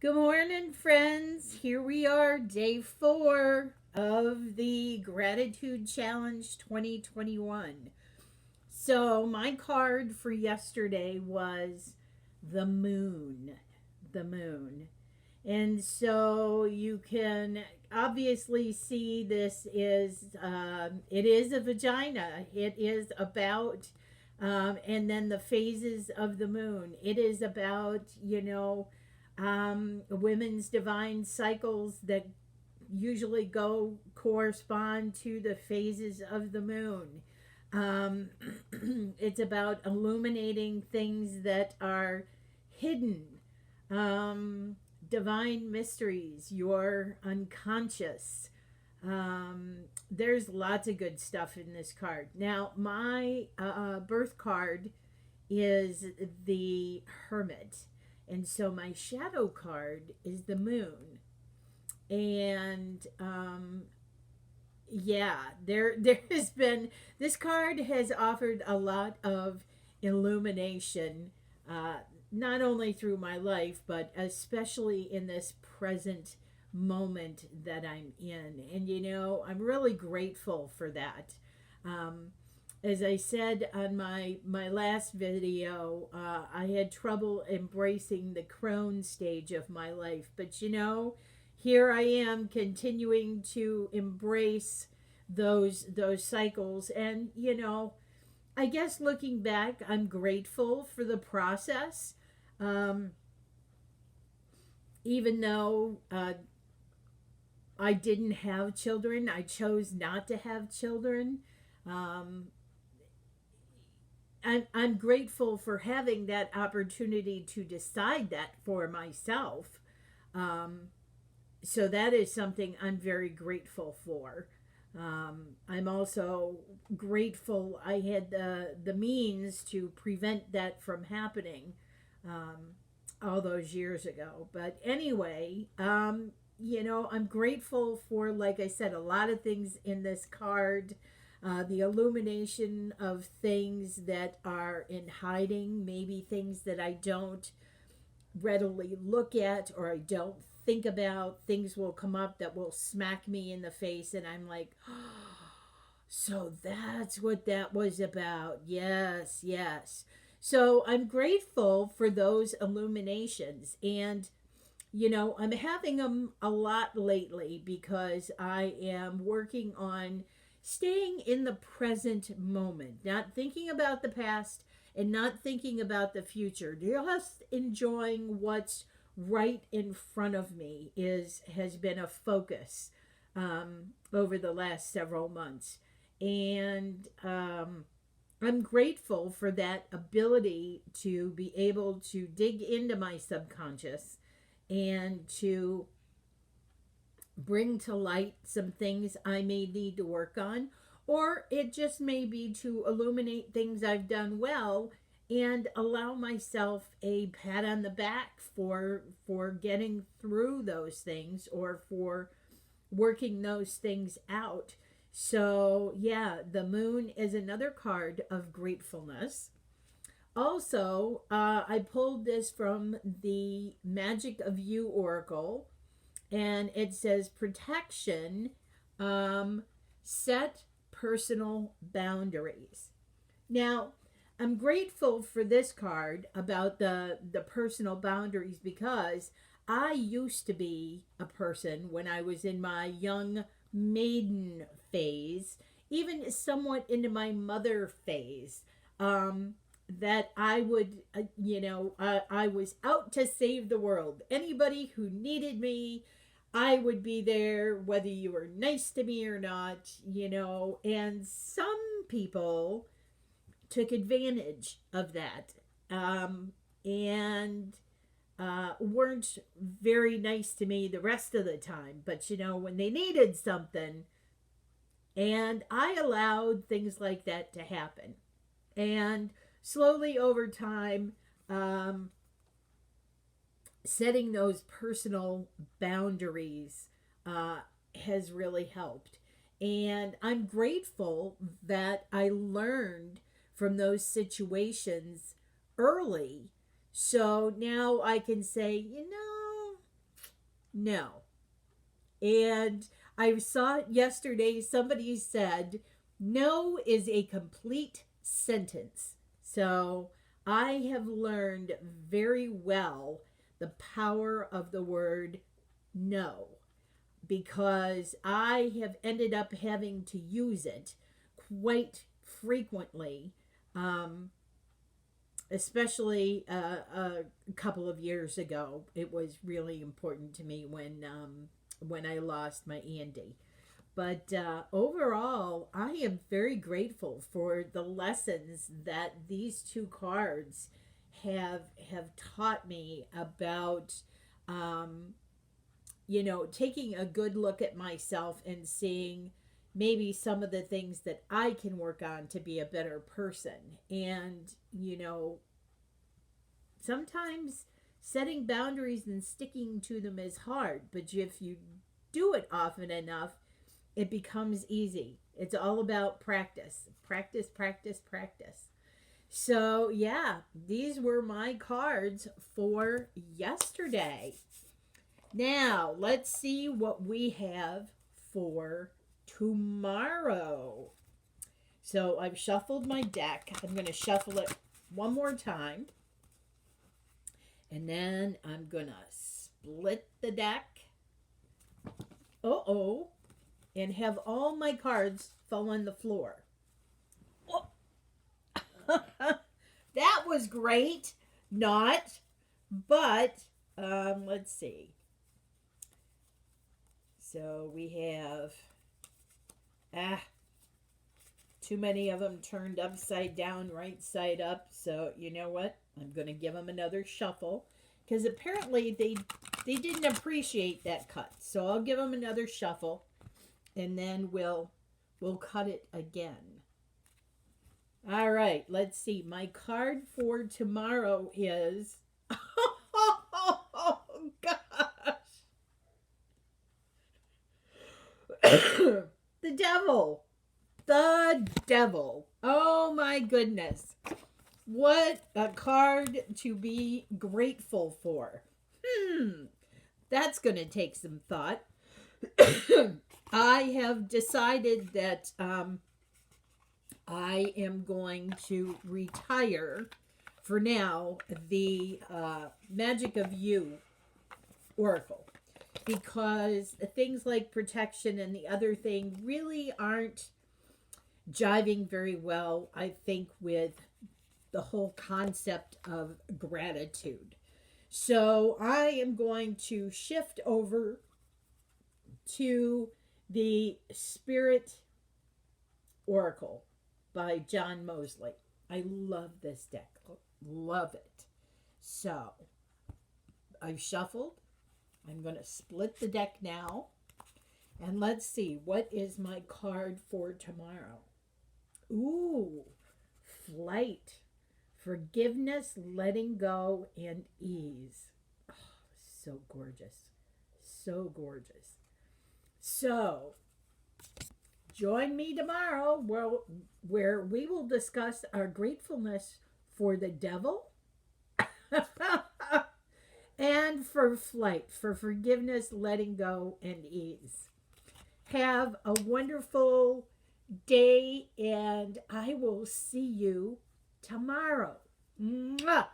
Good morning, friends. Here we are, day 4 of the Gratitude Challenge 2021. So, my card for yesterday was the moon. The moon. And so you can obviously see this is it is a vagina. It is about and then the phases of the moon. It is about women's divine cycles that usually go correspond to the phases of the moon. Um, it's about illuminating things that are hidden, um, divine mysteries, your unconscious. There's lots of good stuff in this card. Now, my birth card is the Hermit. And so my shadow card is the moon. And yeah, there has been, this card has offered a lot of illumination, uh, not only through my life, but especially in this present moment that I'm in. And I'm really grateful for that. Um, as I said on my last video, I had trouble embracing the crone stage of my life, but here I am continuing to embrace those cycles, and I guess looking back, I'm grateful for the process. Um, Even though I didn't have children, I chose not to have children. Um, I'm grateful for having that opportunity to decide that for myself. Um, so that is something I'm very grateful for. I'm also grateful I had the means to prevent that from happening um, all those years ago. But anyway, I'm grateful for, like I said, a lot of things in this card. The illumination of things that are in hiding, maybe things that I don't readily look at or I don't think about. Things will come up that will smack me in the face, and I'm like, oh, so that's what that was about. Yes, yes. So I'm grateful for those illuminations. And I'm having them a lot lately because I am working on staying in the present moment, not thinking about the past and not thinking about the future. Just enjoying what's right in front of me is has been a focus over the last several months, and I'm grateful for that ability to be able to dig into my subconscious and to bring to light some things I may need to work on, or it just may be to illuminate things I've done well and allow myself a pat on the back for getting through those things or for working those things out. So, yeah, the moon is another card of gratefulness. Also, I pulled this from the Magic of You Oracle, and it says protection, um, set personal boundaries. Now, I'm grateful for this card about the personal boundaries because I used to be a person when I was in my young maiden phase, even somewhat into my mother phase. That I would, I was out to save the world. Anybody who needed me, I would be there, whether you were nice to me or not. And some people took advantage of that, and weren't very nice to me the rest of the time. But when they needed something, and I allowed things like that to happen. And slowly over time, um, setting those personal boundaries uh, has really helped. And I'm grateful that I learned from those situations early. So now I can say, No. And I saw yesterday somebody said, no is a complete sentence. So I have learned very well the power of the word no, because I have ended up having to use it quite frequently, um, especially a couple of years ago. It was really important to me when I lost my Andy. But overall, I am very grateful for the lessons that these two cards have taught me about, um, taking a good look at myself and seeing maybe some of the things that I can work on to be a better person. And, sometimes setting boundaries and sticking to them is hard, but if you do it often enough, it becomes easy. It's all about practice. Practice, practice, practice. So, yeah, these were my cards for yesterday. Now, let's see what we have for tomorrow. So, I've shuffled my deck. I'm going to shuffle it one more time. And then I'm going to split the deck. Uh-oh. And have all my cards fall on the floor. Oh. That was great. Not. But, let's see. So we have, too many of them turned upside down, right side up. So you know what? I'm going to give them another shuffle. Because apparently they didn't appreciate that cut. So I'll give them another shuffle. And then we'll cut it again. All right, let's see. My card for tomorrow is oh gosh. The devil. The devil. Oh my goodness. What a card to be grateful for. That's going to take some thought. I have decided that I am going to retire for now the Magic of You Oracle, because things like protection and the other thing really aren't jiving very well, I think, with the whole concept of gratitude. So I am going to shift over to the Spirit Oracle by John Mosley. I love this deck. Love it. So, I've shuffled. I'm going to split the deck now. And let's see, what is my card for tomorrow? Ooh, Flight. Forgiveness, letting go, and ease. Oh, so gorgeous. So gorgeous. So, join me tomorrow where we will discuss our gratefulness for the devil and for flight, for forgiveness, letting go, and ease. Have a wonderful day, and I will see you tomorrow. Mwah!